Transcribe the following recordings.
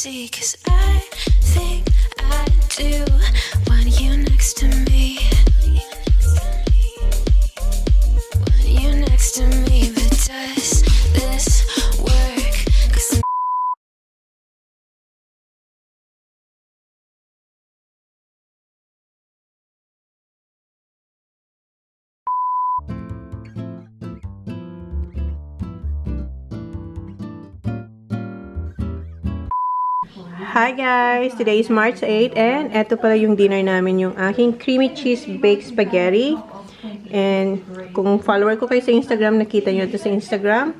see, 'cause I think I do want you next to me. Want you next to me, but does this work? 'Cause Hi guys! Today is March 8 and eto pala yung dinner namin, yung aking creamy cheese baked spaghetti. And kung follower ko kayo sa Instagram, nakita nyo ito sa Instagram.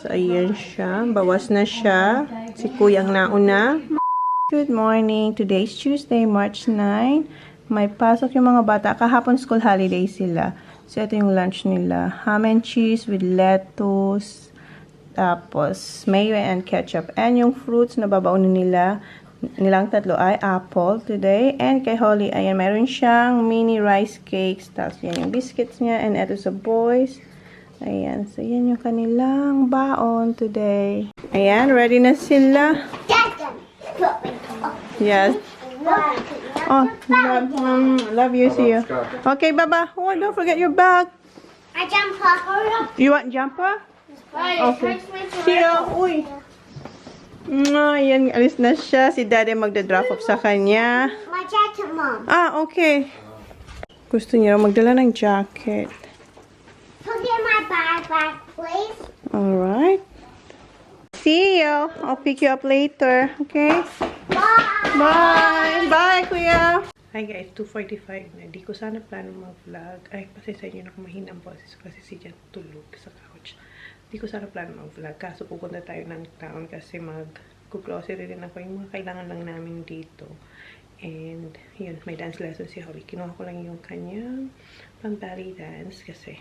So ayan siya. Bawas na siya. Si Kuyang nauna. Good morning! Today is Tuesday, March 9. May pasok yung mga bata. Kahapon school holiday sila. So ito yung lunch nila. Ham and cheese with lettuce. Tapos, mayo and ketchup. And yung fruits na babaunin nilang tatlo ay apple today. And kay Holly, ayan, meron siyang mini rice cakes. Tapos, yan yung biscuits niya. And ito sa boys. Ayan, so yan yung kanilang baon today. Ayan, ready na sila. Yes. Oh, love you, see you. Okay, Baba. Oh, don't forget your bag. I jumper. You want jumper? Okay. Siya, uy. Ayan, alis na siya. Si Daddy magda-drop off sa kanya. My jacket, Mom. Okay. Gusto niya magdala ng jacket. Put in my bag, please. Alright. See you. I'll pick you up later. Okay? Bye. Bye. Bye, Kuya. Hi guys, 2:45 na. Di ko sana plano mag-vlog. Ay, pasensya nyo na kung mahina ang boses kasi si Jan tulog sa couch. Di ko sana plano mag-vlog. Kaso pupunta tayo ng town kasi mag-grocery rin ako. Yung mga kailangan lang namin dito. And, yun, may dance lesson si Holly. Kinuha ko lang yung kanyang pang-belly dance kasi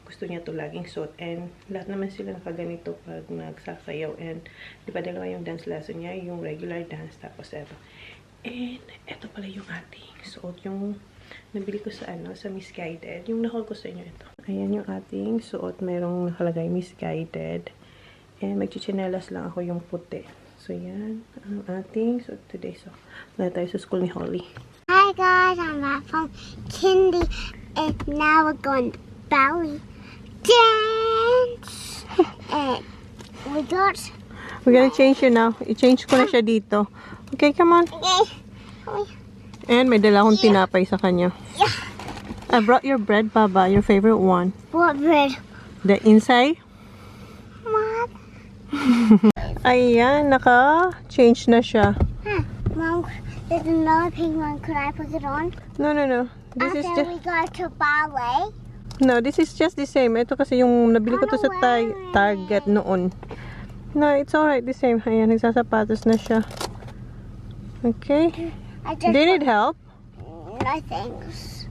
gusto niya to laging suot. And, lahat naman sila nakaganito pag nagsasayaw. And, di ba dalawa yung dance lesson niya? Yung regular dance, tapos eto. And, eto pala yung ating suot. Yung nabili ko sa sa Misguided. Yung na-haul ko sa inyo ito. Ayan yung ating suot. Mayroong nakalagay Misguided. And magchichinelas lang ako yung puti. So, yan. Ang ating suot today. So, wala tayo sa school ni Holly. Hi guys, I'm back from Kindy, and now we're going to belly dance. And We're gonna change you now. I-change ko na siya dito. Okay, come on. okay. And may dala akong tinapay sa kanya. Yeah. I brought your bread, Baba. Your favorite one. What bread? The inside. What? Ayan, naka-change na siya. Mom, there's another pink one. Could I put it on? No. This is After just... we go to ballet. No, this is just the same. Ito kasi yung nabili ko to sa Target noon. No, it's alright, the same. Ayan, nagsasapatos na siya. Okay. Do you need help? No thanks.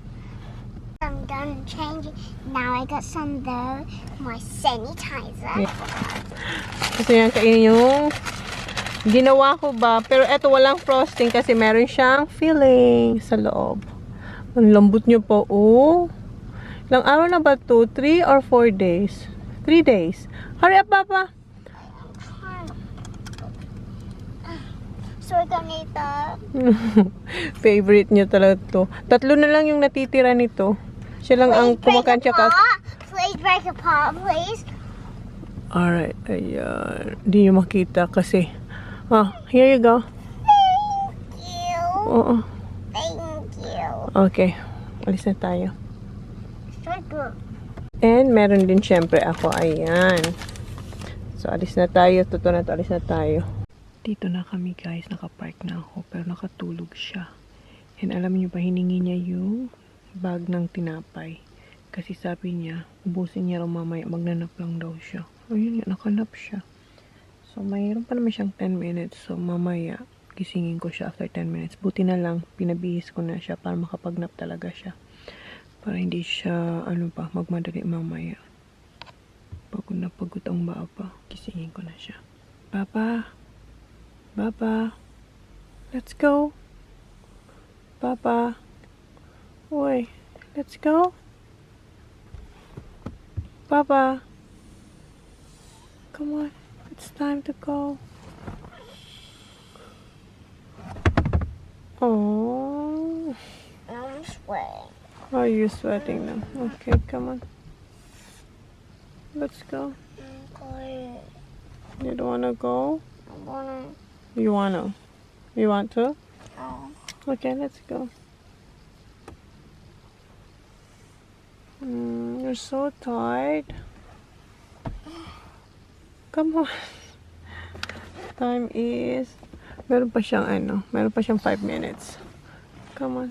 I'm done changing. Now I got some though. My sanitizer. Yeah. Gusto niya kainin yung ginawa ko ba. Pero eto walang frosting kasi meron siyang filling sa loob. Ang lambot niyo po. Oh. Ilang araw na ba to? 3 or 4 days? 3 days. Hurry up, Papa. So I don't need that. Favorite niya talaga to. 3 na lang yung natitira nito. Siya lang ang kumakansya ka. Please break apart, please. Alright, ayan. Hindi niyo makita kasi. Here you go. Thank you. Oo. Thank you. Okay. Alis na tayo. So good. And meron din syempre ako. Ayan. So, alis na tayo. Totoo na to. Alis na tayo. Dito na kami guys. Nakapark na ako. Pero nakatulog siya. And alam niyo ba, hiningi niya yung bag ng tinapay. Kasi sabi niya, ubusin niya raw mamaya. Magnanap lang daw siya. Ayun nga, nakanap siya. So, mayroon pa naman siyang 10 minutes. So, mamaya, gisingin ko siya after 10 minutes. Buti na lang, pinabihis ko na siya para makapagnap talaga siya. Para hindi siya, magmadali mamaya. Pagod na pagod ang baba. Gisingin ko na siya. Papa! Papa! Let's go! Papa! Uy! Let's go! Papa! Come on! It's time to go! Oh. I'm sweating. Are you sweating now? Okay, come on. Let's go. I'm tired. You don't wanna go? I wanna. You wanna? You want to? Oh. Okay, let's go. You're so tired. Come on. Time is... Meron pa siyang 5 minutes. Come on.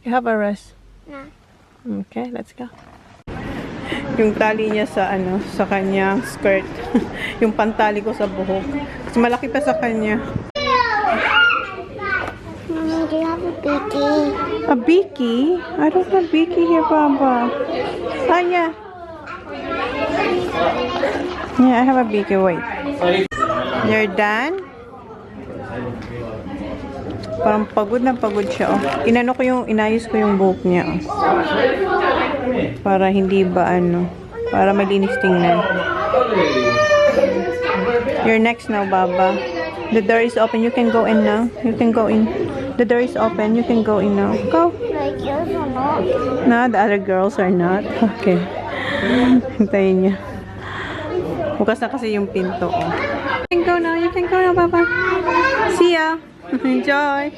You have a rest. No. Okay, let's go. Yung tali niya sa kanyang skirt. Yung pantali ko sa buhok. Kasi malaki pa sa kanya. Mommy, do you have a bikini? A biki? I don't have biki here, Papa. Ah, yeah. Yeah, I have a biki. Wait. You're done? Parang pagod na pagod siya, oh. Inayos ko yung buhok niya, oh. Para hindi ba, para malinis tingnan. You're next now, Baba. The door is open. You can go in now. You can go in. The door is open. You can go in now. Go. Like yours or not? No, the other girls are not. Okay. Hintayin niya. Bukas na kasi yung pinto, oh. You can go now. You can go now, Baba. See ya. Enjoy!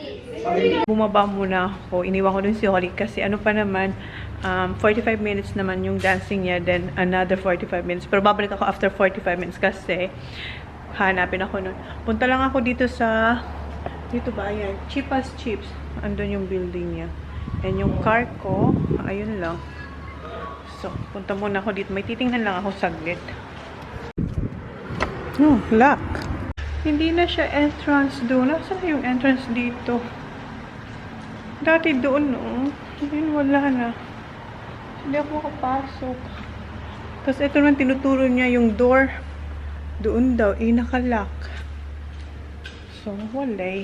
Bumaba muna ako. Iniwan ko dun si Holly kasi pa naman, 45 minutes naman yung dancing niya, then another 45 minutes. Pero babalik ako after 45 minutes kasi hanapin ako nun. Punta lang ako dito ba? Ayan. Cheap as chips. Andun yung building niya. And yung car ko, ayun lang. So, punta muna ako dito. May titingnan lang ako saglit. Oh, lock. Hindi na siya entrance doon. Nasaan na yung entrance dito? Dati doon, no? Ngayon wala na. Hindi ako makapasok. Tapos ito naman tinuturo niya yung door. Doon daw, nakalock. So, wala.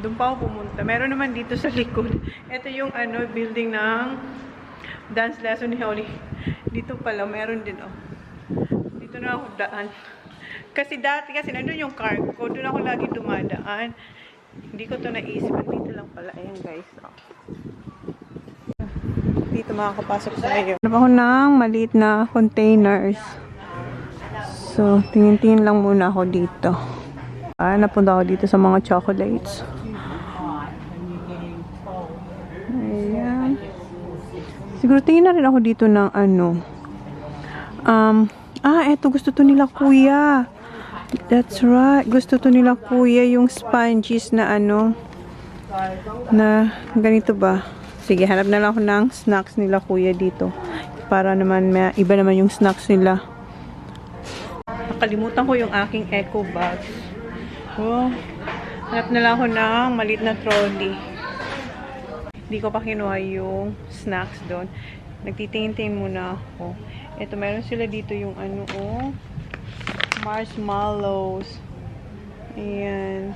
Doon pa ako pumunta. Meron naman dito sa likod. Ito yung building ng dance lesson ni Holly. Dito pala, meron din, oh. Dito na ako daan. Kasi dati, nandun yung car ko. Doon ako lagi dumadaan. Hindi ko to naisip. Dito lang pala. Ayan, guys. Oh. Dito makakapasok sa ngayon. Hanap ako ng maliit na containers. So, tingin-tingin lang muna ako dito. Napunta ako dito sa mga chocolates. Ayan. Siguro tingin na rin ako dito ng eto gusto to nila kuya. That's right. Gusto to nila kuya yung sponges na na ganito ba. Sige, hanap na lang ako ng snacks nila kuya dito. Para naman iba naman yung snacks nila. Nakalimutan ko yung aking eco bag. Oh, hanap na lang ako ng maliit na trolley. Hindi ko pa kinuha yung snacks doon. Nagtitingin-tingin muna ako. Ito, meron sila dito yung marshmallows. Ayan.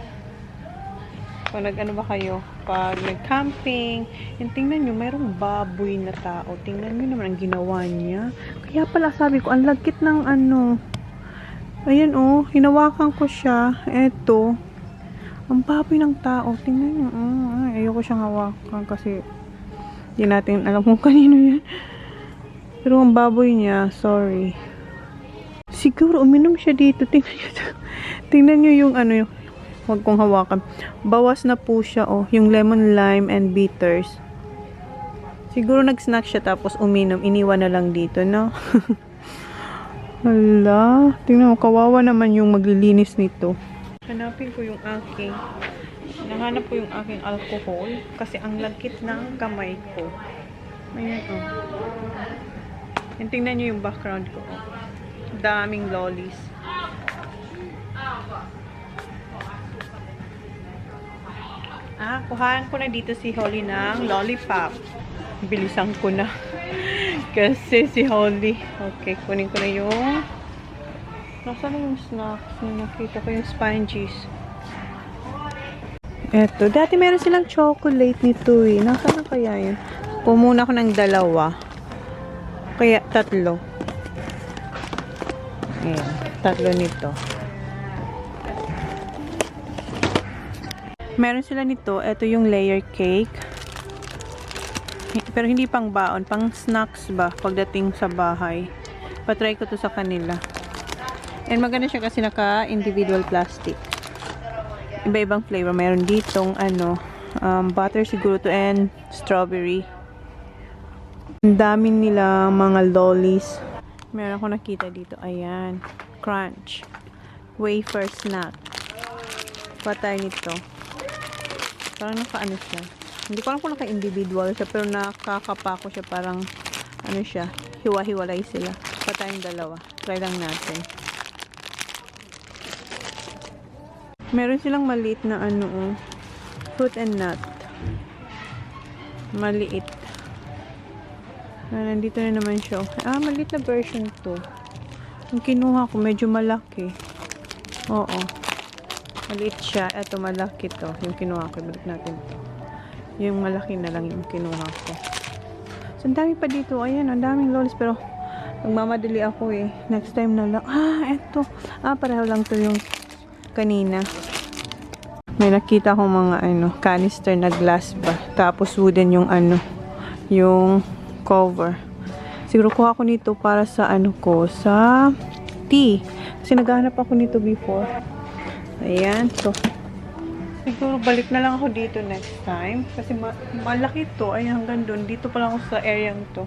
Pag ba kayo? Pag nag-camping, yung tingnan nyo, mayroong baboy na tao. Tingnan nyo naman ang ginawa niya. Kaya pala sabi ko, ang lagkit ng Ayan, oh. Hinawakan ko siya. Eto. Ang baboy ng tao. Tingnan nyo. Ayoko siyang hawakan kasi hindi natin alam kung kanino yan. Pero ang baboy niya, sorry. Siguro, uminom siya dito. Tingnan nyo yung huwag kong hawakan. Bawas na po siya, oh. Yung lemon, lime, and bitters. Siguro nag-snack siya tapos uminom. Iniwan na lang dito, no? Hala. Tingnan mo, kawawa naman yung maglilinis nito. Hanapin ko yung aking. Nahanap ko yung aking alcohol. Kasi ang lagkit ng kamay ko. Ayan, oh. And tingnan nyo yung background ko. Oh. Daming lollies. Kuhaan ko na dito si Holly ng lollipop. Bilisan ko na. Kasi si Holly. Okay, kunin ko na yung... Nasaan na yung snacks? Nakita ko yung sponges. Eto. Dati meron silang chocolate nito eh. Nasaan na kaya yun? Pumuna ko ng 2. Kaya 3. Ayan. 3 nito. Meron sila nito. Ito yung layer cake. Pero hindi pang baon. Pang snacks ba pagdating sa bahay. Patry ko to sa kanila. And maganda siya kasi naka-individual plastic. Iba-ibang flavor. Meron ditong butter siguro to and strawberry. Ang dami nila mga lollies. Meron ako nakita dito. Ayan. Crunch. Wafer snack. Patay nito. Parang naka-ano siya. Hindi ko alam kung naka-individual siya. Pero nakakapako siya. Parang siya. Hiwa-hiwalay sila. Patayong dalawa. Try lang natin. Meron silang maliit na fruit and nut. Maliit. Nandito na naman siya. Maliit na version to. Yung kinuha ko, medyo malaki. Oo. Maliit siya. Ito, malaki to. Yung kinuha ko. Balik natin to. Yung malaki na lang yung kinuha ko. So, ang dami pa dito. Ayan, ang daming lollies. Pero, nagmamadali ako eh. Next time na lang. Eto. Pareho lang to yung kanina. May nakita akong mga canister na glass ba. Tapos, wooden yung yung cover. Siguro kuha ko nito para sa sa tea. Kasi naghahanap ako nito before. Ayan. So, siguro balik na lang ako dito next time. Kasi malaki to. Ay, hanggang doon. Dito pa lang ako sa area to.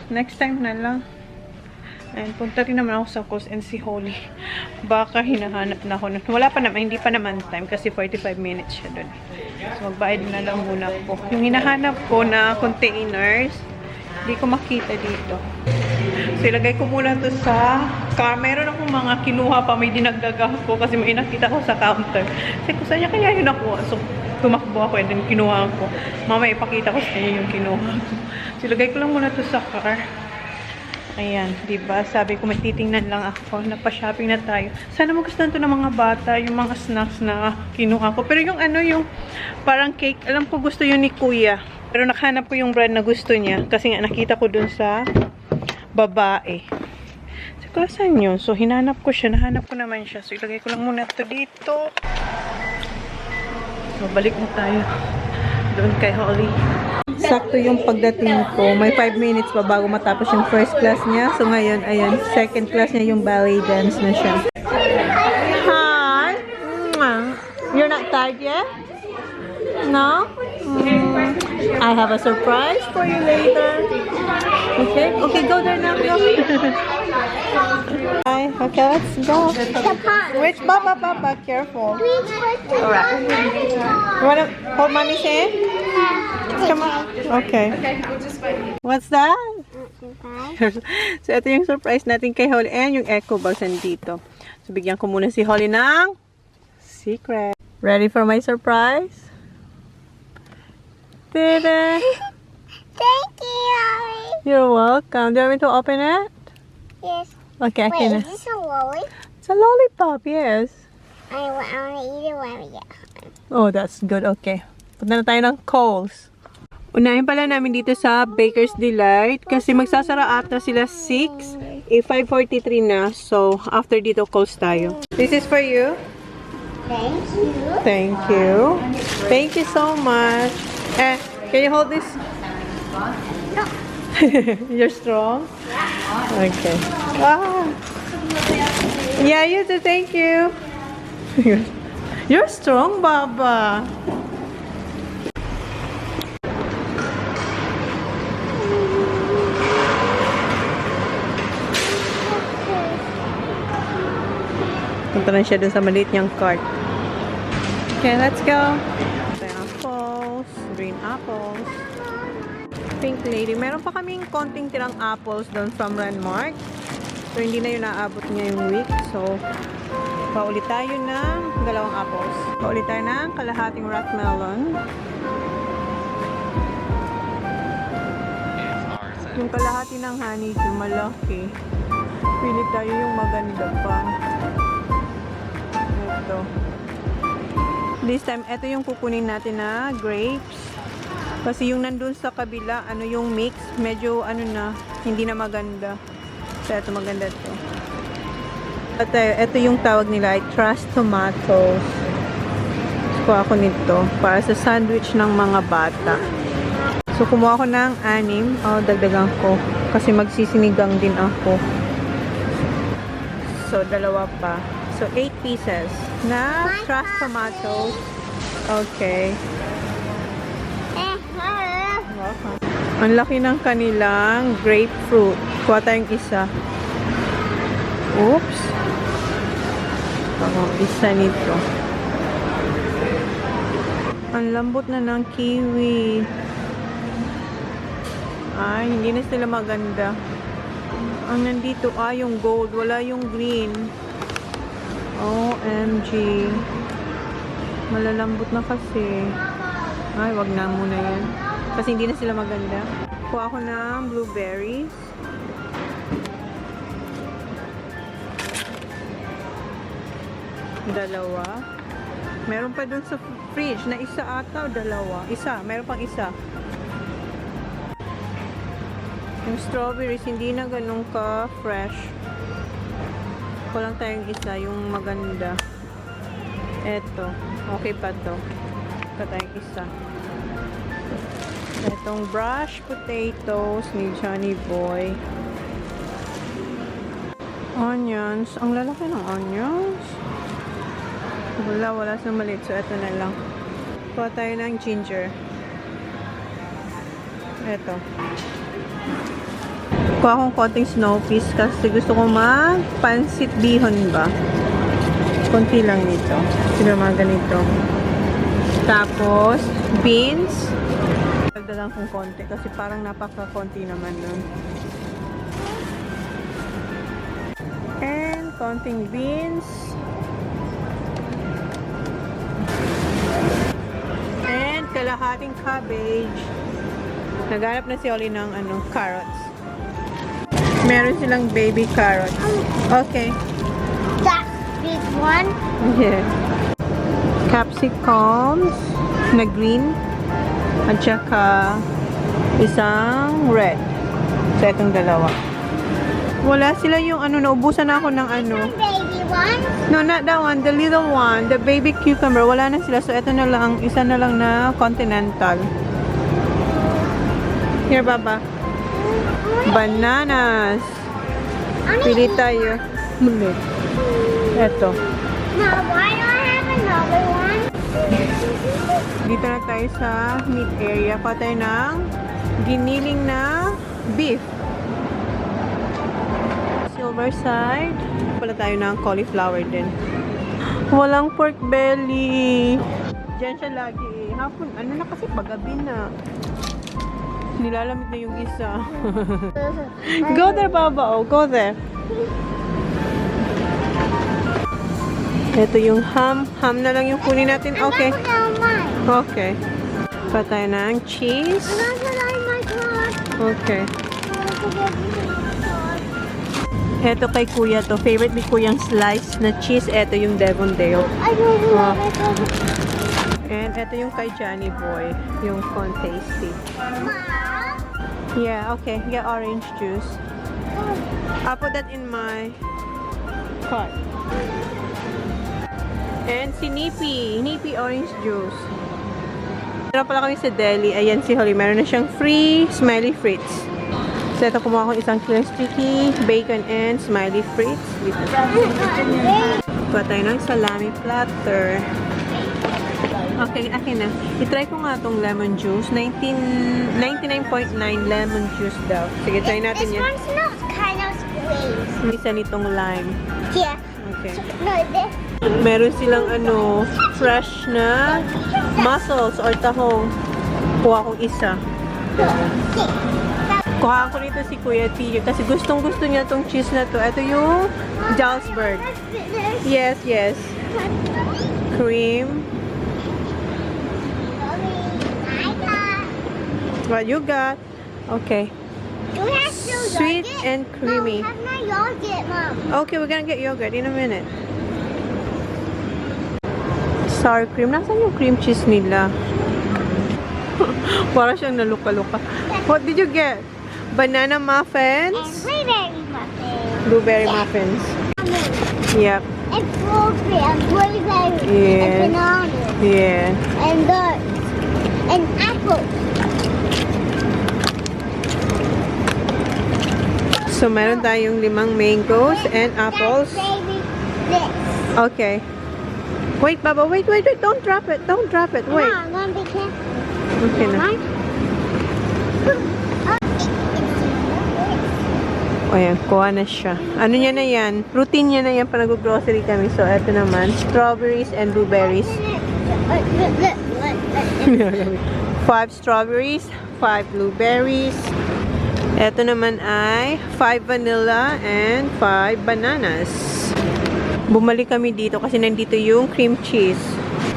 Next time na lang. And punta rin naman ako sa Coast and si Holly. Baka hinahanap na ako. Wala pa naman. Hindi pa naman time. Kasi 45 minutes siya doon. So, magbayad na lang muna ako. Yung hinahanap ko na containers, hindi ko makita dito. So, ilagay ko muna to sa car. Meron akong mga kinuha pa. May dinagdag ako kasi may nakita ko sa counter. Kasi kung saan niya kaya yun nakuha. So, tumakbo ako and then kinuha ko. Mamaya ipakita ko sa inyo yung kinuha ko. So, ilagay ko lang muna to sa car. Ayan, diba? Sabi ko, may titingnan lang ako. Napa-shopping na tayo. Sana magustuhan to ng mga bata, yung mga snacks na kinuha ko. Pero yung yung parang cake, alam ko gusto yun ni Kuya. Pero nakahanap ko yung brand na gusto niya. Kasi nga, nakita ko dun sa babae. So, saan yun? So, hinanap ko siya. Nahanap ko naman siya. So, ilagay ko lang muna to dito. So, balik na tayo. Doon kay Holly. Sakto yung pagdating ko. May 5 minutes pa bago matapos yung first class niya. So, ngayon, ayan, second class niya yung ballet dance na siya. Hi! You're not tired yet? No? I have a surprise for you later. Okay? Okay, go there now. Go. Hi. Okay, let's go. Which? Baba. Careful. Alright. You wanna hold mommy's hand? Come on. Okay. What's that? So, ito yung surprise natin kay Holly. And yung echo box nandito. So, bigyan ko muna si Holly ng secret. Ready for my surprise? Tada! Thank you. You're welcome. Do you want me to open it? Yes. Okay, I Wait, can. is this a lolly? It's a lollipop, yes. I want to eat it when we get home. Oh, that's good. Okay. Punta na tayo ng Kohl's. Unahin pala namin dito sa Baker's Delight kasi magsasara ata sila 6. 5:43 na. So, after dito, Kohl's tayo. This is for you. Thank you. Thank you. Thank you so much. Can you hold this? No. You're strong? Okay. Yeah, you too. Thank you. You're strong, Baba. Punta na siya dun sa maliit niyang cart. Okay, let's go. Apples. Green apples. Pink lady. Meron pa kaming konting tirang apples doon from Renmark. So, hindi na yun naabot niya yung week. So, paulit tayo ng 2 apples. Paulit tayo ng kalahating rock melon. Yung kalahati ng honeydew, malaki. Pili tayo yung maganda pa. Ito. This time, ito yung kukunin natin na grapes. Kasi yung nandun sa kabila, yung mix, medyo na, hindi na maganda. So, ito maganda to. At ito yung tawag nila ay trust tomatoes. Kuha ako nito para sa sandwich ng mga bata. So, kumuha ako ng 6. Dagdagan ko. Kasi magsisinigang din ako. So, 2 pa. So, 8 pieces na crushed tomatoes. Okay. Ang laki ng kanilang grapefruit. Kuha tayong isa. Oops. Isa nito. Ang lambot na ng kiwi. Ay, hindi na sila maganda. Ang nandito, yung gold. Wala yung green. OMG. Malalambot na kasi. Ay, wag na muna yan. Kasi hindi na sila maganda. Kuha ako ng blueberries. Dalawa. Meron pa dun sa fridge na isa ata o 2. Isa. Meron pang isa. Yung strawberries, hindi na ganun ka-fresh. Kulang tayong isa, yung maganda. Eto. Okay pa to. Pa tayong isa. Etong brushed potatoes ni Johnny Boy. Onions. Ang lalaki ng onions. Wala sa maliit. So, eto na lang. Kuha tayo ng ginger. Eto. Kuha akong konting snow peas kasi gusto ko mag-pansit bihon ba. Konti lang nito. Siguro mga ganito. Tapos, beans. Dagdagan kong konti kasi parang napaka-konti naman nun. And, konting beans. And, kalahating cabbage. Naghanap na si Oli ng carrots. Meron silang baby carrots. Okay. That's big one. Yeah. Capsicums na green. At saka isang red. So, itong 2. Wala sila yung naubusan na ako ng Baby one. No, not that one. The little one. The baby cucumber. Wala na sila. So, ito na lang. Isa na lang na continental. Here, Baba. Bananas. Pili tayo. Muli. Eto. Now, why do I have another one? Dito na tayo sa meat area. Pa tayo ng giniling na beef. Silver side. Pala tayo ng cauliflower din. Walang pork belly. Diyan siya lagi. Hapon. Na kasi paggabi na. Nilalamit na yung isa. Go there, Baba. Go there. Ito yung ham. Ham na lang yung kunin natin. Okay. Okay. Patay ng cheese. Okay. Ito kay Kuya to. Favorite ni Kuyang slice na cheese. Ito yung Devondale. And ito yung kay Johnny Boy. Yung corn tasty. Yeah, okay. Get orange juice. I'll put that in my cart. And si Nippy orange juice. Meron pala kami sa deli. Ayan si Holly. Meron na siyang free smiley frites. So, ito kumuha ko isang kilong sticky, bacon, and smiley frites. Kuha tayo ng salami platter. Okay, akin na. I-try ko nga itong lemon juice. 99.9 lemon juice daw. Sige, try natin yan. This one smells kind of squeeze. Isa nitong lime. Yeah. Okay. No, this. Meron silang fresh na mussels or tahong. Kuha kong isa. Kuha ko nito si Kuya Tiyo kasi gustong-gusto niya itong cheese na to. Ito yung Jalsberg. Yes, yes. Cream. What you got? Okay. Do we have to Sweet yogurt? and creamy. No, we have no yogurt, Mom. Okay, we're gonna get yogurt in a minute. Sour cream. Nasaan yung cream cheese nila? Para siyang naluka-luka. What did you get? Banana And muffins? blueberry muffins. Blueberry muffins. Yep. And strawberry and blueberry Yeah. and banana. Yeah. And those. And apples. So, meron tayong 5 mangoes and apples. Baby, this. Okay. Wait, Baba. Wait. Don't drop it. Don't drop it. Wait. No, I'm gonna be careful. Okay na. O yan, kuha na siya. Ano niya na yan? Routine niya na yan pa nag-grocery kami. So, eto naman. Strawberries and blueberries. 5 strawberries, 5 blueberries. Eto naman ay 5 vanilla and 5 bananas. Bumalik kami dito kasi nandito yung cream cheese.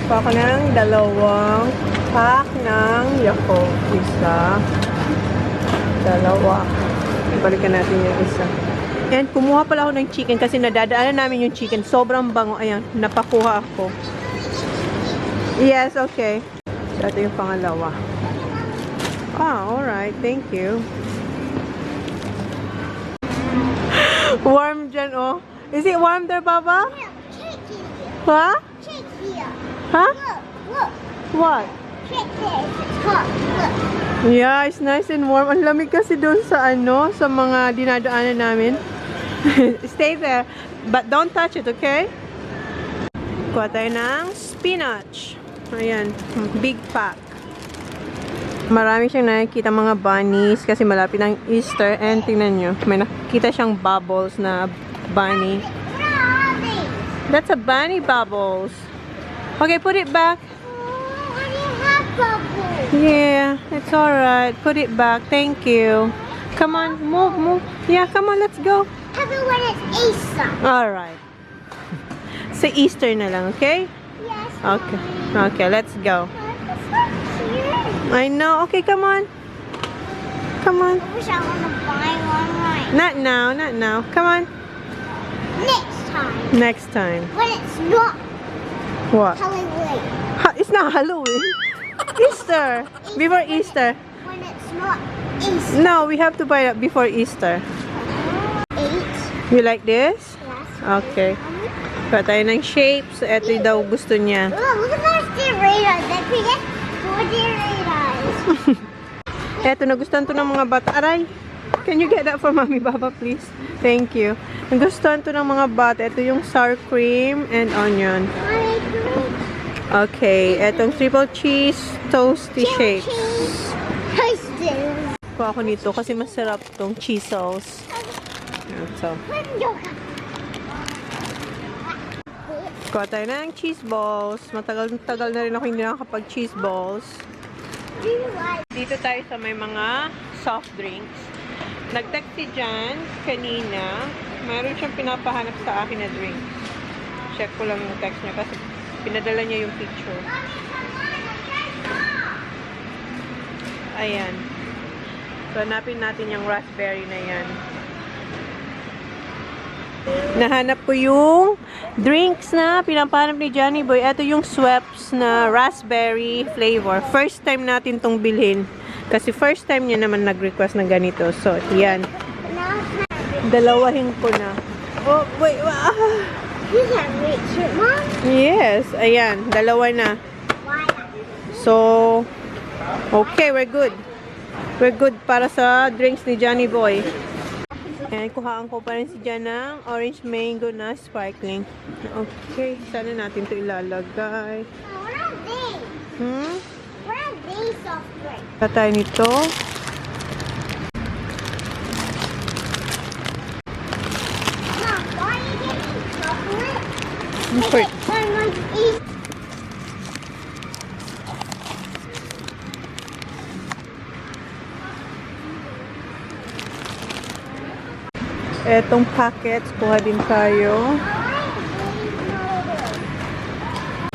Pa ako ng 2 pack ng Yakult. Isa. 2. Balikan natin yung isa. And kumuha pala ako ng chicken kasi nadadaanan namin yung chicken. Sobrang bango. Ayan, napakuha ako. Yes, okay. So, ito yung pangalawa. Alright. Thank you. Warm dyan, oh. Is it warm there, Baba? Check here. Huh? Check here. Huh? Look. What? Check there. It's hot. Look. Yeah, it's nice and warm. Ang lamig kasi doon sa sa mga dinadaanan namin. Stay there. But don't touch it, okay? Kuha tayo ng spinach. Ayan, big pack. Marami siyang nakikita mga bunnies kasi malapit ng Easter. And tingnan nyo, may nakikita siyang bubbles na bunny. What are these? That's a bunny bubbles. Okay, put it back. Oh, I didn't have bubbles. Yeah, it's alright. Put it back. Thank you. Come on, move. Yeah, come on, let's go. How about when it's Easter? Alright. Sa Easter na lang, okay? Yes. Okay. Okay, let's go. Cute. I know. Okay, come on. Come on. I wish I want to buy one right Not now. Come on. next time. Next time. When it's not What? Halloween. It's not Halloween. Easter. Before Easter. When it's not Easter. No, we have to buy it before Easter. 8. You like this? Yes. Okay. Pa tayo ng shape. So, ito daw gusto niya. Look at those Doritos. They could get 4 Doritos. Eto, nagustuhan to ng mga bata. Aray! Can you get that for Mommy Baba, please? Thank you. Nagustuhan to ng mga bata. Ito yung sour cream and onion. Okay. Etong triple cheese toasty shapes. Toasted. Kuha ako nito kasi masarap tong cheese sauce. Ito. Kuha tayo ng cheese balls. Matagal na rin ako hindi nakakapag cheese balls. Dito tayo sa may mga soft drinks. Nag-text si Jan kanina. Mayroon siyang pinapahanap sa akin na drinks. Check ko lang yung text niya kasi pinadala niya yung picture. Ayan. So, hanapin natin yung raspberry na yan. Nahanap ko yung drinks na pinapahanap ni Johnny Boy. Ito yung Schweppes na raspberry flavor. First time natin tong bilhin. Kasi first time niya naman nag-request ng ganito. So, yan. Dalawahin ko na. Oh, wait. You can reach it, Mom. Yes. Ayan. Dalawa na. Why? So, okay. We're good. We're good para sa drinks ni Johnny Boy. Ayan, kuhaan ko pa rin si Jan ng orange mango na sparkling. Okay, sana natin ito ilalagay. What are these? What are these soft drinks? Patay nito. Mom, why are you getting chocolate? Okay. Someone's eating. Etong packets, kuha din tayo.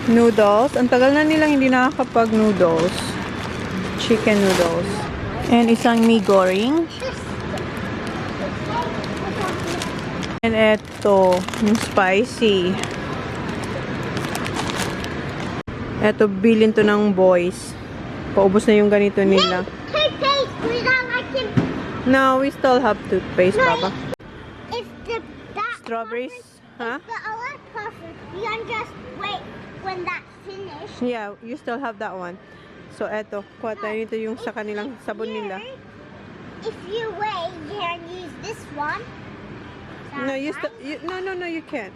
Noodles. Ang tagal na nilang hindi nakakapag noodles. Chicken noodles. And isang mee goreng. And eto, yung spicy. Eto, bilin to ng boys. Paubos na yung ganito nila. Toothpaste, we don't like it. No, we still have toothpaste, Papa. If that Strawberries, huh? the other person, you can just wait when that finished. Yeah, you still have that one. So, eto. Kuha tayo nito yung sa kanilang sabon nila. If you wait, you can use this one. No, no, you can't.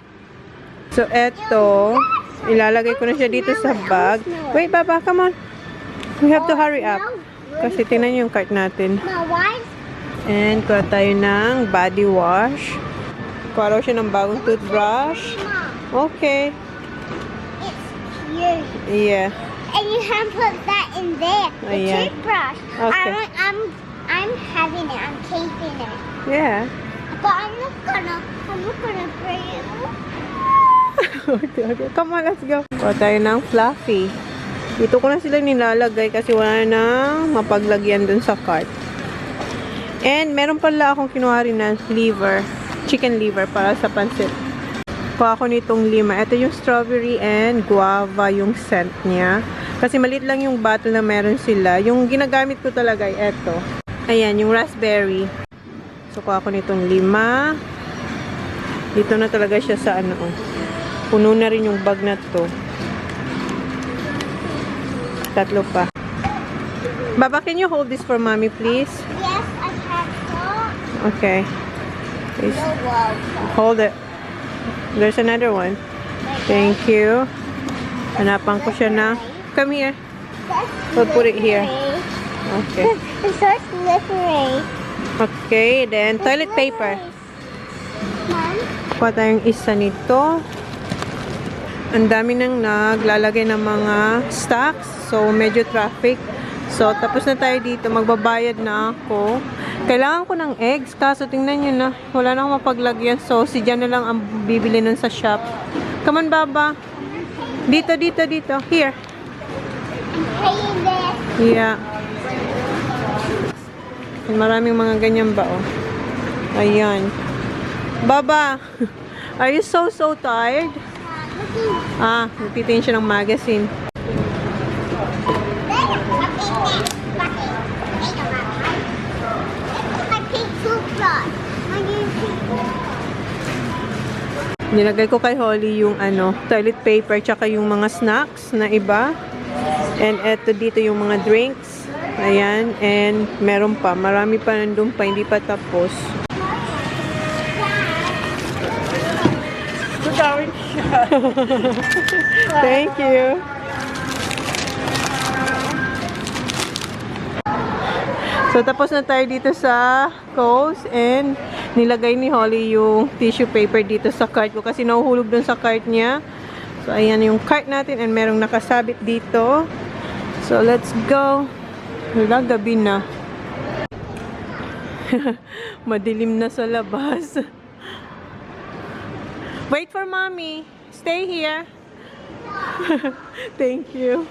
So, eto. Ilalagay ko na siya dito sa bag. Wait, Baba, come on. We have to hurry up. Kasi tingnan yung cart natin. No, why? And kuha tayo ng body wash. Kuha raw siya ng bagong toothbrush. Okay. It's cute. Yeah. And you can put that in there. The yeah. toothbrush. Okay. I'm having it. I'm keeping it. Yeah. But I'm not gonna bring it. Okay. Come on, let's go. Kuha tayo ng fluffy. Dito ko na sila nilalagay kasi wala na mapaglagyan dun sa cart. And meron pala akong kinuha rin na liver. Chicken liver para sa pansit. Kuha ko nitong 5. Ito yung strawberry and guava yung scent niya. Kasi maliit lang yung bottle na meron sila. Yung ginagamit ko talaga ay ito. Ayan, yung raspberry. So, kuha ko nitong 5. Dito na talaga siya sa ano. Puno na rin yung bag na to. 3 pa. Baba, can you hold this for mommy, please? Yes, I have to. Okay. Please. Whoa. Hold it. There's another one. Thank you. Hanapan ko siya na. Come here. We'll put it here. Okay. It's so slippery. Okay, then toilet paper. Mom? Kuha tayong isa nito. Ang dami nang naglalagay ng mga stocks. So, medyo traffic. So, tapos na tayo dito. Magbabayad na ako. Kailangan ko ng eggs. Kaso, tingnan nyo na. Wala na akong mapaglagyan. So, si Jan na lang ang bibili nun sa shop. Come on, Baba. Dito. Here. I'm paying this. Yeah. Maraming mga ganyan ba, oh. Ayan. Baba, are you so tired? Nagtitingin siya ng magazine. Nilagay ko kay Holly yung toilet paper tsaka yung mga snacks na iba. And eto dito yung mga drinks. Ayan, and meron pa. Marami pa nandun pa, hindi pa tapos. Thank you. So, tapos na tayo dito sa Coast and nilagay ni Holly yung tissue paper dito sa cart ko kasi nahuhulog dun sa cart niya. So, ayan yung cart natin and merong nakasabit dito. So, let's go. Wala, gabi na. Madilim na sa labas. Wait for mommy. Stay here. Thank you.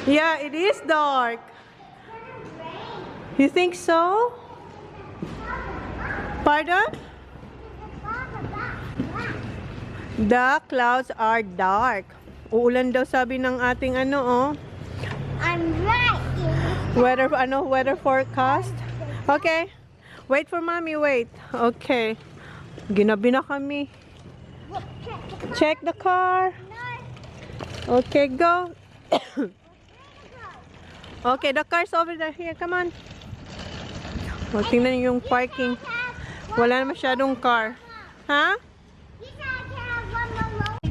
Yeah, it is dark. You think so? Pardon? The clouds are dark. Uulan daw sabi ng ating I'm right. weather forecast. Okay. Wait for mommy, wait. Okay. Ginabi na kami. Check the car. Okay, go. Okay, the car's over there. Here, come on. Tingnan niyo yung parking. Wala na masyadong car. Ha?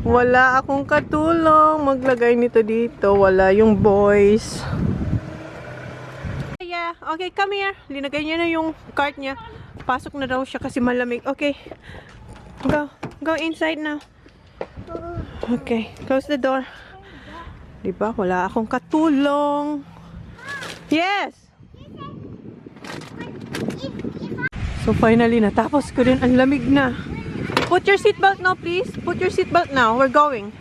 Wala akong katulong maglagay nito dito. Wala yung boys. Yeah, okay, come here. Linagay niya na yung cart niya. Pasok na daw siya kasi malamig. Okay. Go inside now. Okay, close the door. Diba? Wala akong katulong. Yes! So finally, natapos ko din. Ang lamig na. Put your seatbelt now, please. Put your seatbelt now. We're going.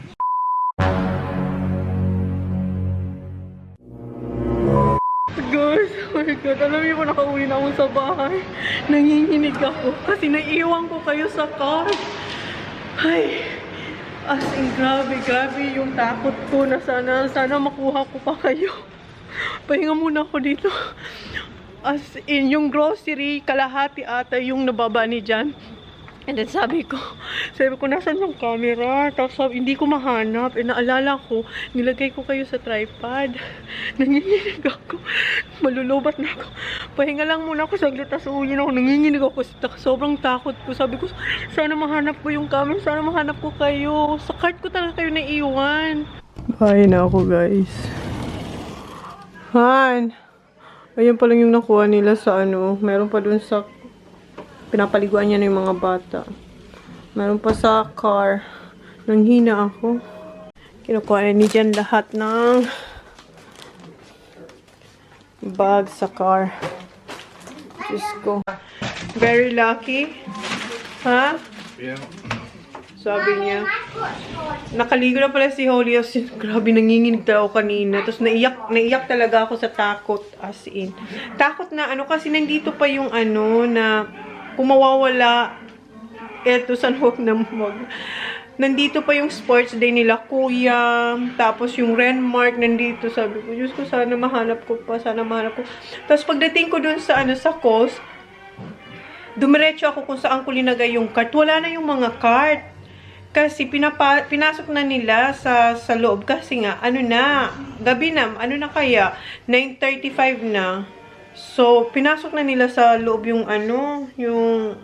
Guys, oh my God. Alam niyo po, nakauwi na ako sa bahay. Nanginginig ako kasi naiiwan ko kayo sa car. Ay, as in, grabe yung takot ko na sana makuha ko pa kayo. Pahinga muna ako dito. As in, yung grocery, kalahati ata yung nababa ni Jan. And then sabi ko, nasan yung camera? Tapos hindi ko mahanap. E naalala ko, nilagay ko kayo sa tripod. Nanginginig ako. Malulubat na ako. Pahinga lang muna ako saglit. Tapos uwi na ako. Nanginginig ako. Sobrang takot ko. Sabi ko, sana mahanap ko yung camera. Sana mahanap ko kayo. Sa cart ko talaga kayo naiiwan. Bahay na ako, guys. Han! Ayan pa lang yung nakuha nila sa ano. Meron pa dun sa pinapaliguan niya na yung mga bata. Meron pa sa car. Nanghina ako. Kinukuha na ni Jan lahat ng bag sa car. Diyos ko. Very lucky. Ha? Yeah. Sabi niya. Nakaligo na pala si Holly. Grabe, nanginginig talaga ako kanina. Tapos naiyak talaga ako sa takot. As in. Takot na ano kasi nandito pa yung ano na kung mawawala, eto sa huwag na nandito pa yung sports day nila, kuya. Tapos yung Renmark nandito. Sabi ko, Diyos ko, sana mahanap ko pa. Sana mahanap ko. Tapos pagdating ko dun sa, ano, sa coast, dumiretso ako kung saan ko linagay yung cart. Wala na yung mga cart. Kasi pinasok na nila sa loob. Kasi nga, ano na, gabi na, ano na kaya, 9:35 na. So, pinasok na nila sa loob yung ano, yung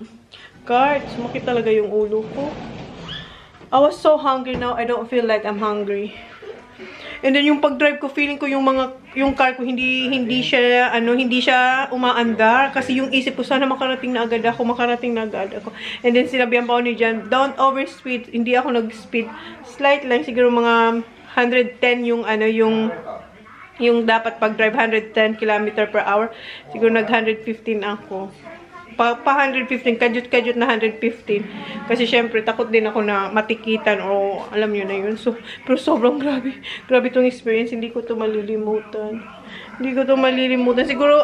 cart. Sumakit talaga yung ulo ko. I was so hungry now. I don't feel like I'm hungry. And then yung pag-drive ko, feeling ko yung car ko hindi siya umaandar kasi yung isip ko sana makarating na agad ako. And then sinabihan pa ako ni Jan, don't overspeed. Hindi ako nag-speed. Slight lang, siguro mga 110 yung ano, yung dapat pag-drive 110 km/h. Siguro nag-115 ako. Pa 115, kadyot-kadyot na 115. Kasi syempre, takot din ako na matikitan o alam nyo na yun. So, pero sobrang grabe. Grabe itong experience. Hindi ko ito malilimutan. Siguro,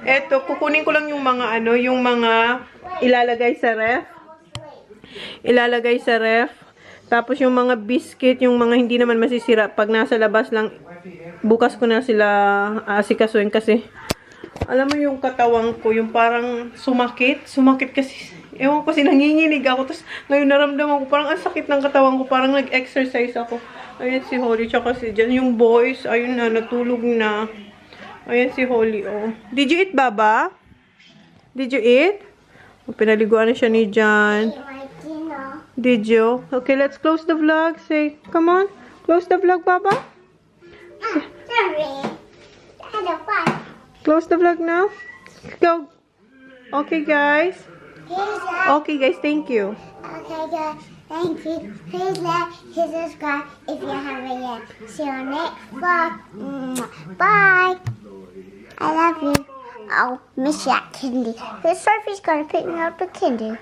eto, kukunin ko lang yung mga ano, yung mga ilalagay sa ref. Tapos yung mga biscuit, yung mga hindi naman masisira. Pag nasa labas lang, bukas ko na sila asikasuin kasi alam mo yung katawan ko, yung parang sumakit kasi, ewan ko kasi nanginginig ako, tapos ngayon naramdaman ko, parang ang sakit ng katawan ko, parang nag-exercise ako. Ayan si Holly, tsaka si Jan, yung boys, ayun na, natulog na. Ayan si Holly, oh. Did you eat, Baba? Did you eat? Pinaliguan na siya ni Jan. Did you? Okay, let's close the vlog. Say, come on, close the vlog, Baba. Sorry. I had a fun. Close the vlog now. Go. Okay, guys. Okay, guys. Thank you. Okay, guys. Thank you. Please like, hit subscribe if you haven't yet. See you next vlog. Bye. I love you. Oh, miss that candy. This Sophie's gonna pick me up a candy.